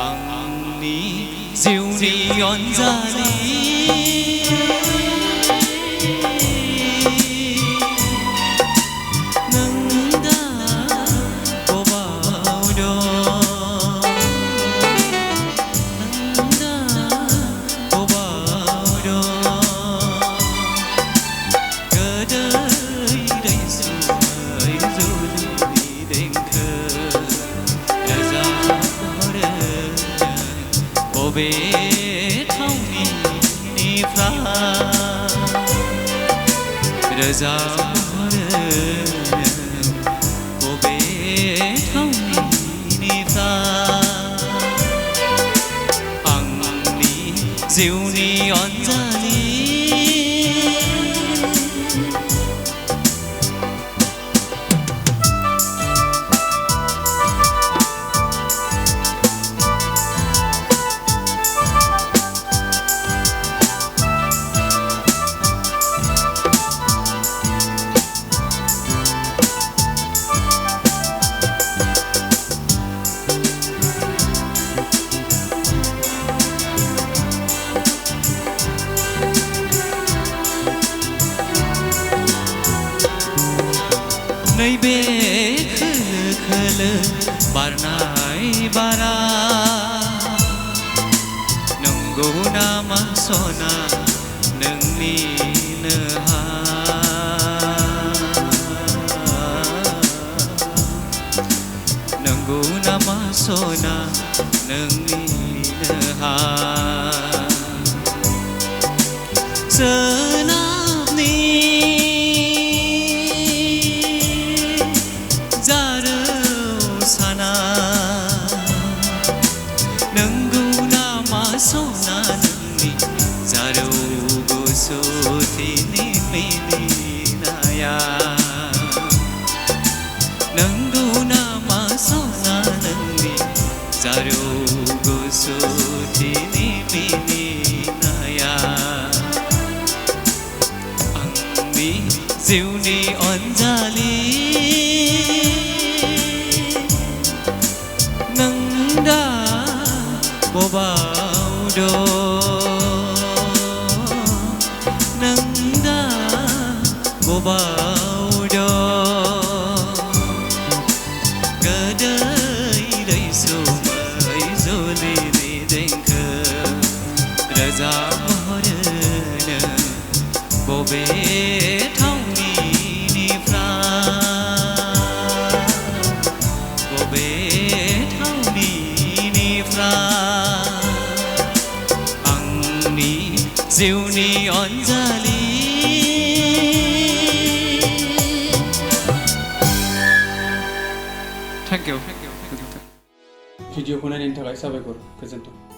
आंनि जिउनि अनजालि बबे थावनिनिफ्राय रोजाबहरो बबे थावनिनिफ्राय आंनि जिउनि अनजालि नैबे खोलो खोलो बारनाय बारा नंगौ नामा सना नोंनिनो हा नंगौ नामा सना नोंनिनो हा सोनाबनि नंगौ नामा सना नोंनि जारौ गुसुथिनि मिनिनाया नंगौ नामा सना नोंनि जारौ गुसुथिनि मिनिनाया आंनि जिउनि अनजालि नोंदा बबाव दं नोंदा बबाव दं गोदै रैसुमै जुलिनि देंखो रोजाबहरो बबे थावनिनिफ्राय बबे आंनि जिउनि अनजालि थैंक इउ भिडिअखौ नायनायनि थाखाय साबायखर गोजोन्थों।